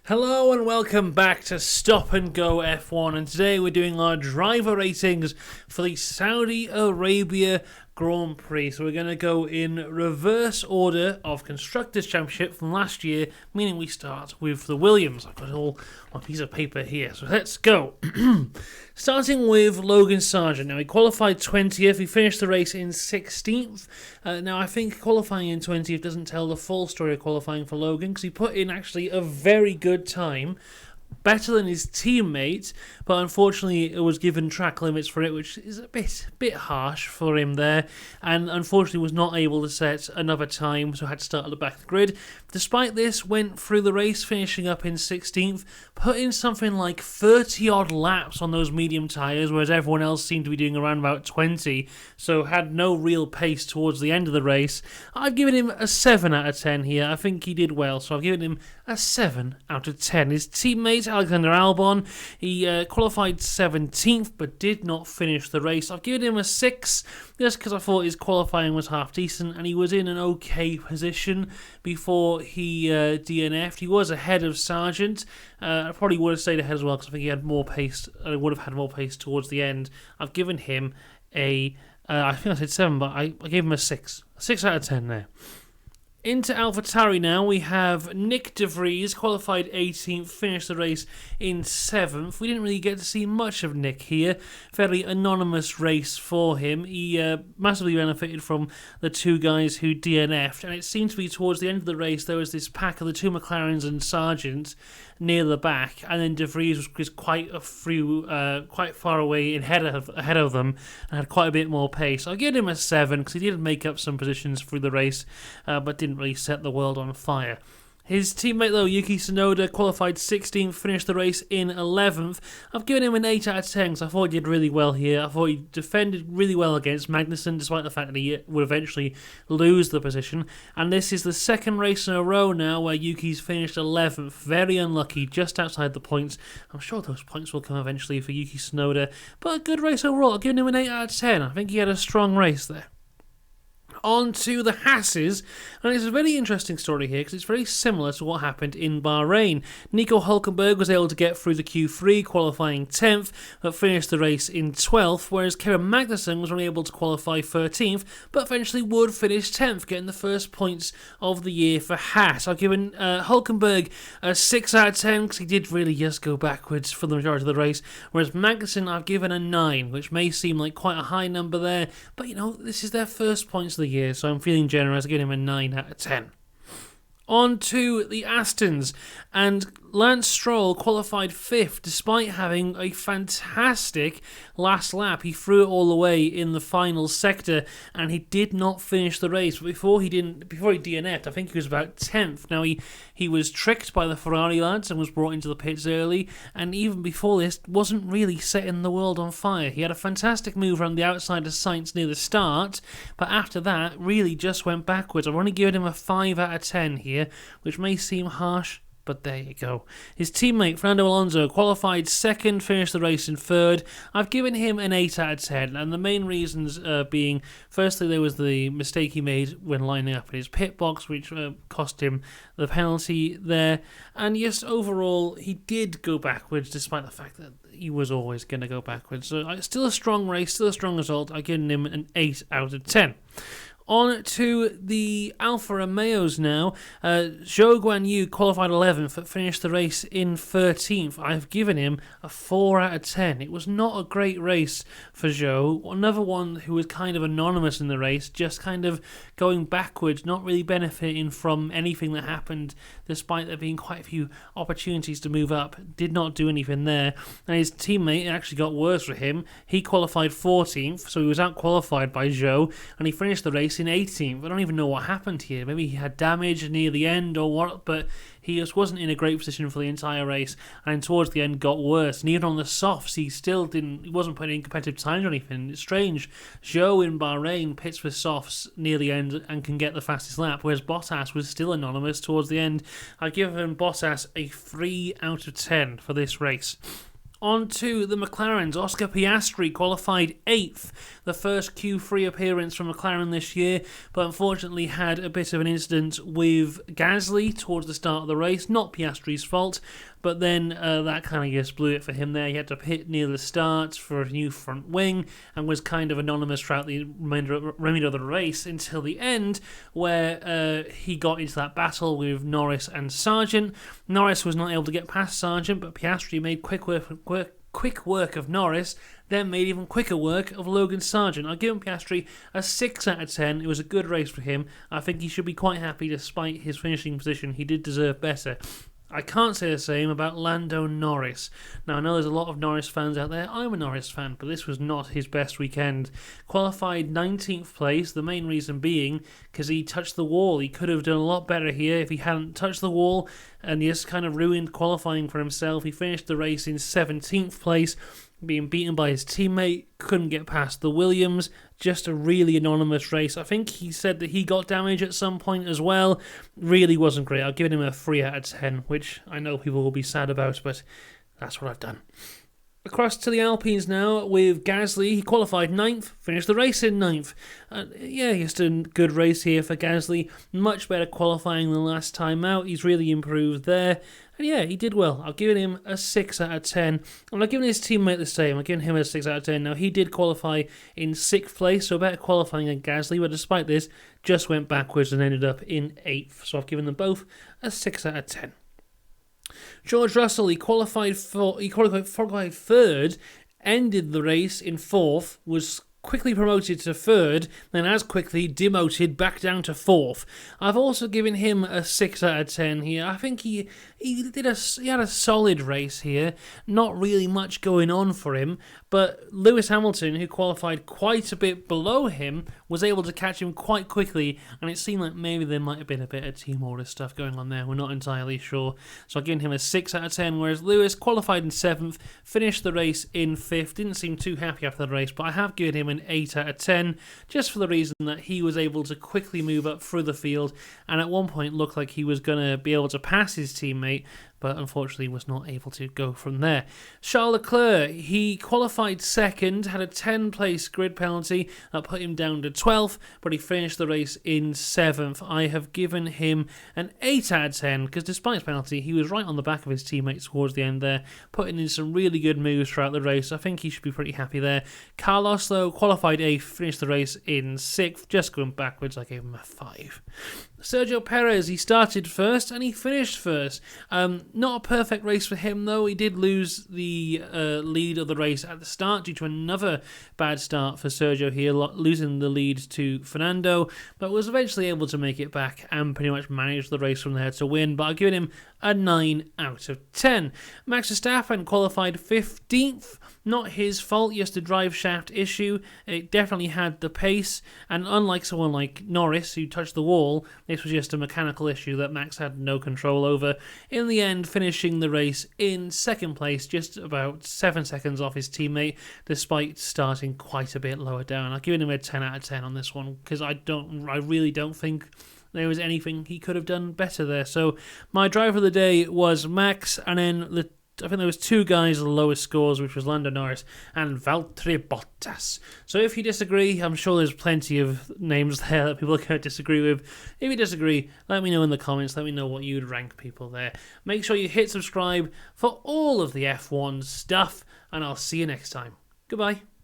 Hello and welcome back to Stop and Go F1, and today we're doing our driver ratings for the Saudi Arabia Grand Prix. So we're going to go in reverse order of Constructors' Championship from last year, meaning we start with the Williams. I've got it all on a piece of paper here, so let's go. Starting with Logan Sargent. Now, he qualified 20th. He finished the race in 16th. Now, I think qualifying in 20th doesn't tell the full story of qualifying for Logan, because he put in actually a very good time, better than his teammate, but unfortunately it was given track limits for it, which is a bit harsh for him there, and unfortunately was not able to set another time, so had to start at the back of the grid. Despite this, went through the race, finishing up in 16th, put in something like 30 odd laps on those medium tyres, whereas everyone else seemed to be doing around about 20, so had no real pace towards the end of the race. I've given him a 7 out of 10 here. I think he did well, so I've given him a 7 out of 10. His teammate Alexander Albon, he qualified 17th but did not finish the race. I've given him a 6 just because I thought his qualifying was half decent and he was in an okay position before he DNF'd. He was ahead of Sargent. I probably would have stayed ahead as well because I think he had more pace. I would have had more pace towards the end. I've given him I think I said 7, but I gave him a 6. A 6 out of 10 there. Into AlphaTauri now, we have Nick De Vries, qualified 18th, finished the race in 7th. We didn't really get to see much of Nick here. Very anonymous race for him. He massively benefited from the two guys who DNF'd, and it seemed to be towards the end of the race there was this pack of the two McLarens and Sargent near the back, and then De Vries was quite far away ahead of them and had quite a bit more pace. I'll give him a 7 because he did make up some positions through the race, but didn't really set the world on fire. His teammate, though, Yuki Tsunoda, qualified 16th, finished the race in 11th. I've given him an 8 out of 10 because I thought he did really well here. I thought he defended really well against Magnussen, despite the fact that he would eventually lose the position. And this is the second race in a row now where Yuki's finished 11th. Very unlucky, just outside the points. I'm sure those points will come eventually for Yuki Tsunoda. But a good race overall. I've given him an 8 out of 10. I think he had a strong race there. On to the Hasses, and it's a very interesting story here because it's very similar to what happened in Bahrain. Nico Hülkenberg was able to get through the Q3, qualifying 10th, but finished the race in 12th, whereas Kevin Magnussen was only able to qualify 13th, but eventually would finish 10th, getting the first points of the year for Haas. I've given Hülkenberg a 6 out of 10 because he did really just go backwards for the majority of the race, whereas Magnussen I've given a 9, which may seem like quite a high number there, but this is their first points of the year, so I'm feeling generous. I give him a 9 out of 10. On to the Astons, and Lance Stroll qualified 5th despite having a fantastic last lap. He threw it all the way in the final sector and he did not finish the race. Before he DNF'd, I think he was about 10th. Now he was tricked by the Ferrari lads and was brought into the pits early, and even before this wasn't really setting the world on fire. He had a fantastic move around the outside of Sainz near the start, but after that really just went backwards. I've only given him a 5 out of 10 here, which may seem harsh, but there you go. His teammate, Fernando Alonso, qualified 2nd, finished the race in 3rd. I've given him an 8 out of 10, and the main reasons being, firstly, there was the mistake he made when lining up in his pit box, which cost him the penalty there. And yes, overall, he did go backwards, despite the fact that he was always going to go backwards. So still a strong race, still a strong result. I've given him an 8 out of 10. On to the Alfa Romeos now. Zhou Guanyu qualified 11th but finished the race in 13th. I've given him a 4 out of 10. It was not a great race for Zhou. Another one who was kind of anonymous in the race, just kind of going backwards, not really benefiting from anything that happened, despite there being quite a few opportunities to move up. Did not do anything there. And his teammate, it actually got worse for him. He qualified 14th, so he was out-qualified by Zhou, and he finished the race in 18th. I don't even know what happened here. Maybe he had damage near the end or what, but he just wasn't in a great position for the entire race, and towards the end got worse. And even on the softs, he wasn't putting in competitive times or anything. It's strange. Zhou in Bahrain pits with softs near the end and can get the fastest lap, whereas Bottas was still anonymous towards the end. I've given Bottas a 3 out of 10 for this race. On to the McLarens. Oscar Piastri qualified 8th, the first Q3 appearance from McLaren this year, but unfortunately had a bit of an incident with Gasly towards the start of the race. Not Piastri's fault, but then that kind of just blew it for him there. He had to pit near the start for a new front wing and was kind of anonymous throughout the remainder of the race until the end, where he got into that battle with Norris and Sargent. Norris was not able to get past Sargent, but Piastri made quick work of Norris, then made even quicker work of Logan Sargent. I'll give Piastri a 6 out of 10. It was a good race for him. I think he should be quite happy despite his finishing position. He did deserve better. I can't say the same about Lando Norris. Now, I know there's a lot of Norris fans out there. I'm a Norris fan, but this was not his best weekend. Qualified 19th place, the main reason being because he touched the wall. He could have done a lot better here if he hadn't touched the wall and just kind of ruined qualifying for himself. He finished the race in 17th place, being beaten by his teammate, couldn't get past the Williams. Just a really anonymous race. I think he said that he got damage at some point as well. Really wasn't great. I'll give him a 3 out of 10, which I know people will be sad about, but that's what I've done. Across to the Alpines now with Gasly. He qualified 9th, finished the race in 9th. Just a good race here for Gasly. Much better qualifying than last time out. He's really improved there. And yeah, he did well. I'll give him a 6 out of 10. I'm not giving his teammate the same. I'm giving him a 6 out of 10. Now, he did qualify in 6th place, so better qualifying than Gasly, but despite this, just went backwards and ended up in 8th. So I've given them both a 6 out of 10. George Russell, he qualified 3rd, ended the race in 4th, was quickly promoted to 3rd, then as quickly demoted back down to 4th. I've also given him a 6 out of 10 here. I think he had a solid race here, not really much going on for him, but Lewis Hamilton, who qualified quite a bit below him, was able to catch him quite quickly, and it seemed like maybe there might have been a bit of team order stuff going on there. We're not entirely sure. So I've given him a 6 out of 10, whereas Lewis qualified in 7th, finished the race in 5th, didn't seem too happy after the race, but I have given him an 8 out of 10, just for the reason that he was able to quickly move up through the field, and at one point looked like he was going to be able to pass his teammate, but unfortunately was not able to go from there. Charles Leclerc, he qualified 2nd, had a 10-place grid penalty that put him down to 12th, but he finished the race in 7th. I have given him an 8 out of 10, because despite his penalty, he was right on the back of his teammates towards the end there, putting in some really good moves throughout the race. I think he should be pretty happy there. Carlos, though, qualified 8th, finished the race in 6th, just going backwards. I gave him a 5. Sergio Perez, he started 1st and he finished 1st. Not a perfect race for him, though. He did lose the lead of the race at the start due to another bad start for Sergio here, losing the lead to Fernando, but was eventually able to make it back and pretty much manage the race from there to win. But I've given him a 9 out of 10. Max Verstappen qualified 15th. Not his fault, just a drive shaft issue. It definitely had the pace, and unlike someone like Norris, who touched the wall, this was just a mechanical issue that Max had no control over. In the end, finishing the race in 2nd place, just about 7 seconds off his teammate, despite starting quite a bit lower down. I've given him a 10 out of 10 on this one, because I really don't think there was anything he could have done better there. So my driver of the day was Max, and then I think there was 2 guys with the lowest scores, which was Lando Norris and Valtteri Bottas. So if you disagree, I'm sure there's plenty of names there that people can't disagree with. If you disagree, let me know in the comments. Let me know what you'd rank people there. Make sure you hit subscribe for all of the F1 stuff, and I'll see you next time. Goodbye.